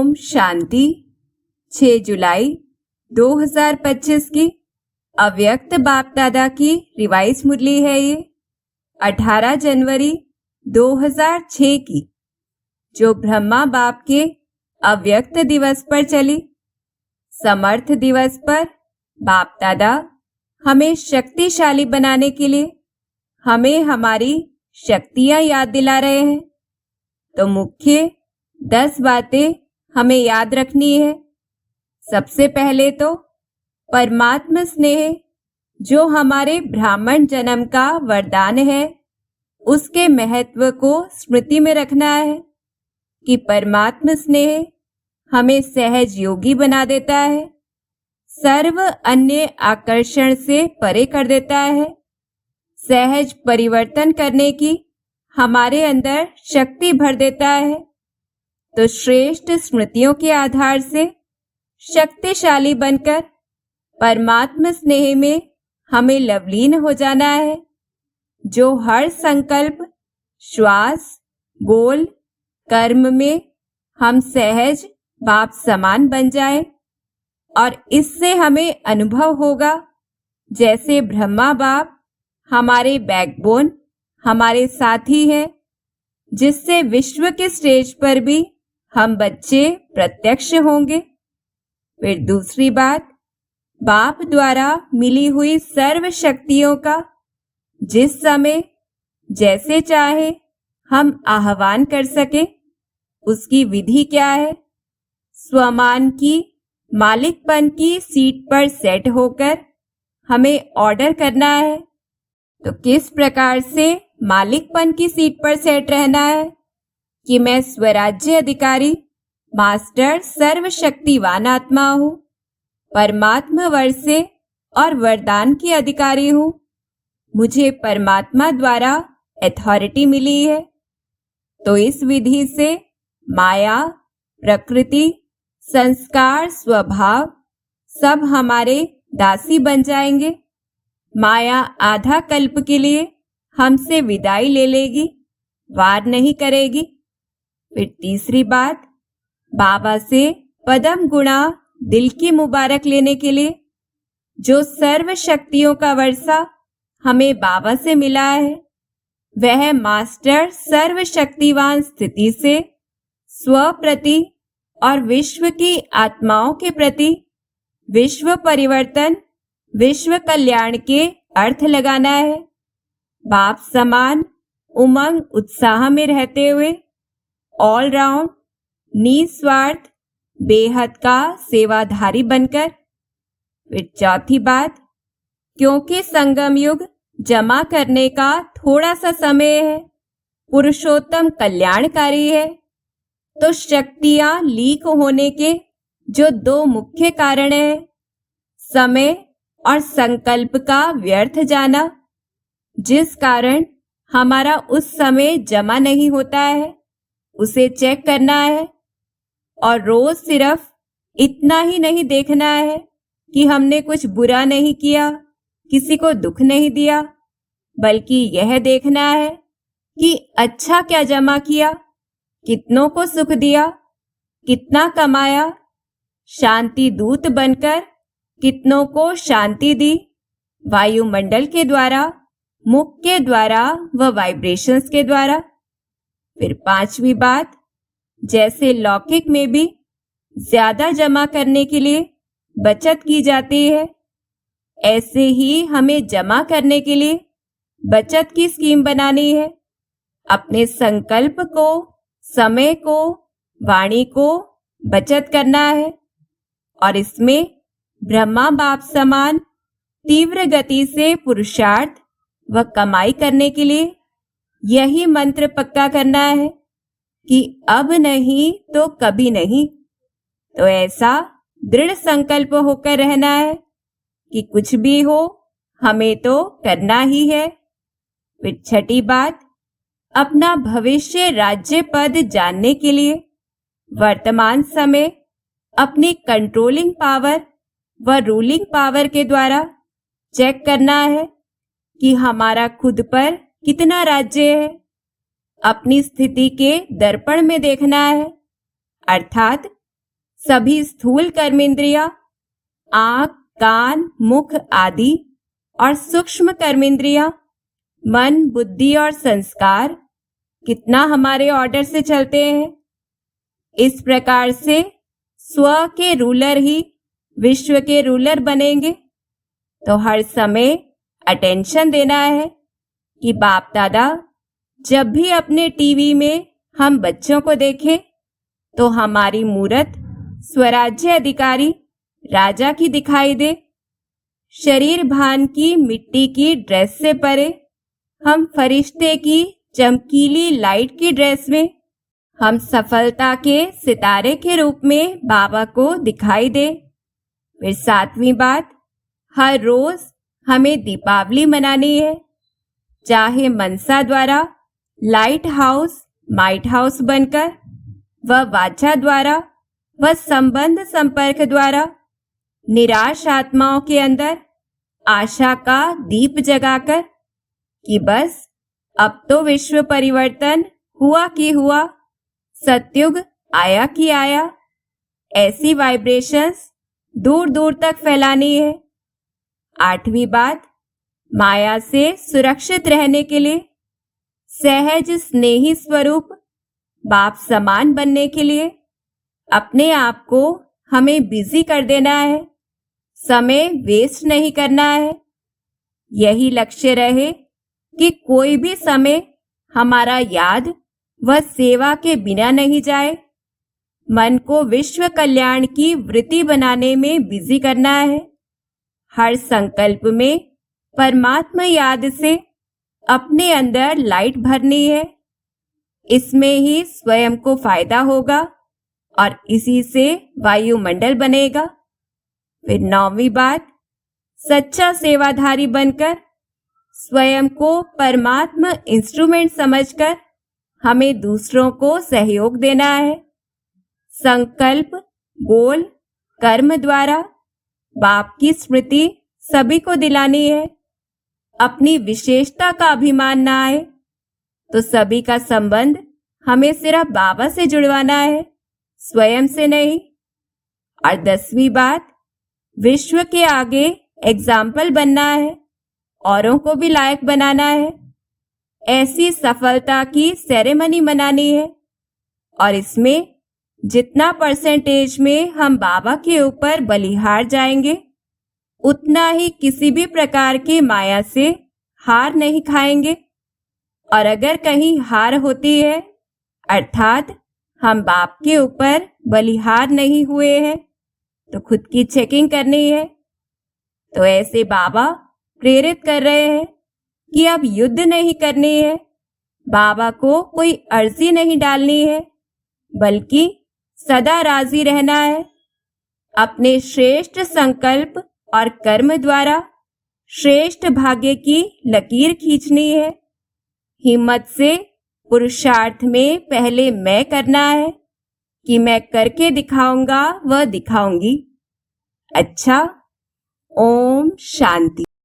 ओम शांति। 6 जुलाई 2025 की अव्यक्त बाप दादा की रिवाइज मुरली है ये 18 जनवरी 2006 की, जो ब्रह्मा बाप के अव्यक्त दिवस पर चली। समर्थ दिवस पर बाप दादा हमें शक्तिशाली बनाने के लिए हमें हमारी शक्तियां याद दिला रहे हैं। तो मुख्य 10 बातें हमें याद रखनी है। सबसे पहले तो परमात्मा स्नेह, जो हमारे ब्राह्मण जन्म का वरदान है, उसके महत्व को स्मृति में रखना है कि परमात्मा स्नेह हमें सहज योगी बना देता है, सर्व अन्य आकर्षण से परे कर देता है, सहज परिवर्तन करने की हमारे अंदर शक्ति भर देता है। तो श्रेष्ठ स्मृतियों के आधार से शक्तिशाली बनकर परमात्मा स्नेह में हमें लवलीन हो जाना है, जो हर संकल्प, श्वास, बोल, कर्म में हम सहज बाप समान बन जाएं। और इससे हमें अनुभव होगा जैसे ब्रह्मा बाप हमारे बैकबोन, हमारे साथी हैं, जिससे विश्व के स्टेज पर भी हम बच्चे प्रत्यक्ष होंगे। फिर दूसरी बात, बाप द्वारा मिली हुई सर्व शक्तियों का जिस समय जैसे चाहे हम आह्वान कर सके, उसकी विधि क्या है? स्वमान की मालिकपन की सीट पर सेट होकर हमें ऑर्डर करना है। तो किस प्रकार से मालिकपन की सीट पर सेट रहना है कि मैं स्वराज्य अधिकारी, मास्टर, सर्वशक्तिवान आत्मा हूँ, परमात्मा वर से और वरदान की अधिकारी हूँ। मुझे परमात्मा द्वारा अथॉरिटी मिली है। तो इस विधि से माया, प्रकृति, संस्कार, स्वभाव सब हमारे दासी बन जाएंगे। माया आधा कल्प के लिए हमसे विदाई ले लेगी, वार नहीं करेगी। फिर तीसरी बात, बाबा से पदम गुणा दिल की मुबारक लेने के लिए जो सर्व शक्तियों का वर्षा हमें बाबा से मिला है, वह मास्टर सर्वशक्तिवान स्थिति से स्व प्रति और विश्व की आत्माओं के प्रति विश्व परिवर्तन, विश्व कल्याण के अर्थ लगाना है। बाप समान उमंग उत्साह में रहते हुए ऑल राउंड निस्वार्थ बेहद का सेवाधारी बनकर। फिर चौथी बात, क्योंकि संगम युग जमा करने का थोड़ा सा समय है, पुरुषोत्तम कल्याणकारी है, तो शक्तियां लीक होने के जो 2 मुख्य कारण है, समय और संकल्प का व्यर्थ जाना, जिस कारण हमारा उस समय जमा नहीं होता है, उसे चेक करना है। और रोज सिर्फ इतना ही नहीं देखना है कि हमने कुछ बुरा नहीं किया, किसी को दुख नहीं दिया, बल्कि यह देखना है कि अच्छा क्या जमा किया, कितनों को सुख दिया, कितना कमाया, शांति दूत बनकर कितनों को शांति दी, वायुमंडल के द्वारा, मुख के द्वारा व वाइब्रेशंस के द्वारा। फिर 5वीं बात, जैसे लौकिक में भी ज्यादा जमा करने के लिए बचत की जाती है, ऐसे ही हमें जमा करने के लिए बचत की स्कीम बनानी है। अपने संकल्प को, समय को, वाणी को बचत करना है। और इसमें ब्रह्मा बाप समान तीव्र गति से पुरुषार्थ व कमाई करने के लिए यही मंत्र पक्का करना है कि अब नहीं तो कभी नहीं। तो ऐसा दृढ़ संकल्प होकर रहना है कि कुछ भी हो हमें तो करना ही है। फिर 6ठी बात, अपना भविष्य राज्य पद जानने के लिए वर्तमान समय अपनी कंट्रोलिंग पावर व रूलिंग पावर के द्वारा चेक करना है कि हमारा खुद पर कितना राज्य है। अपनी स्थिति के दर्पण में देखना है, अर्थात सभी स्थूल कर्मेंद्रियां, आंख, कान, मुख आदि और सूक्ष्म कर्मेंद्रियां, मन, बुद्धि और संस्कार कितना हमारे ऑर्डर से चलते हैं। इस प्रकार से स्व के रूलर ही विश्व के रूलर बनेंगे। तो हर समय अटेंशन देना है कि बाप दादा जब भी अपने टीवी में हम बच्चों को देखें तो हमारी मूरत स्वराज्य अधिकारी राजा की दिखाई दे। शरीर भान की मिट्टी की ड्रेस से परे हम फरिश्ते की चमकीली लाइट की ड्रेस में, हम सफलता के सितारे के रूप में बाबा को दिखाई दे। फिर 7वीं बात, हर रोज हमें दीपावली मनानी है, चाहे मनसा द्वारा लाइट हाउस माइट हाउस बनकर, व वाचा द्वारा व संबंध संपर्क द्वारा निराश आत्माओं के अंदर आशा का दीप जगाकर कि बस अब तो विश्व परिवर्तन हुआ कि हुआ, सतयुग आया कि आया, ऐसी वाइब्रेशंस दूर दूर तक फैलानी है। 8वीं बात, माया से सुरक्षित रहने के लिए, सहज स्नेही स्वरूप बाप समान बनने के लिए अपने आप को हमें बिजी कर देना है, समय वेस्ट नहीं करना है। यही लक्ष्य रहे कि कोई भी समय हमारा याद व सेवा के बिना नहीं जाए। मन को विश्व कल्याण की वृत्ति बनाने में बिजी करना है। हर संकल्प में परमात्मा याद से अपने अंदर लाइट भरनी है। इसमें ही स्वयं को फायदा होगा और इसी से वायुमंडल बनेगा। फिर 9वीं बात, सच्चा सेवाधारी बनकर स्वयं को परमात्मा इंस्ट्रूमेंट समझकर हमें दूसरों को सहयोग देना है। संकल्प, बोल, कर्म द्वारा बाप की स्मृति सभी को दिलानी है। अपनी विशेषता का अभिमान ना आए तो सभी का संबंध हमें सिर्फ बाबा से जुड़वाना है, स्वयं से नहीं। और 10वीं बात, विश्व के आगे एग्जाम्पल बनना है, औरों को भी लायक बनाना है। ऐसी सफलता की सेरेमनी मनानी है और इसमें जितना परसेंटेज में हम बाबा के ऊपर बलिहार जाएंगे उतना ही किसी भी प्रकार की माया से हार नहीं खाएंगे। और अगर कहीं हार होती है अर्थात हम बाप के ऊपर बलिहार नहीं हुए हैं तो खुद की चेकिंग करनी है। तो ऐसे बाबा प्रेरित कर रहे हैं कि अब युद्ध नहीं करनी है, बाबा को कोई अर्जी नहीं डालनी है, बल्कि सदा राजी रहना है। अपने श्रेष्ठ संकल्प और कर्म द्वारा श्रेष्ठ भाग्य की लकीर खींचनी है। हिम्मत से पुरुषार्थ में पहले मैं करना है कि मैं करके दिखाऊंगा व दिखाऊंगी। अच्छा, ओम शांति।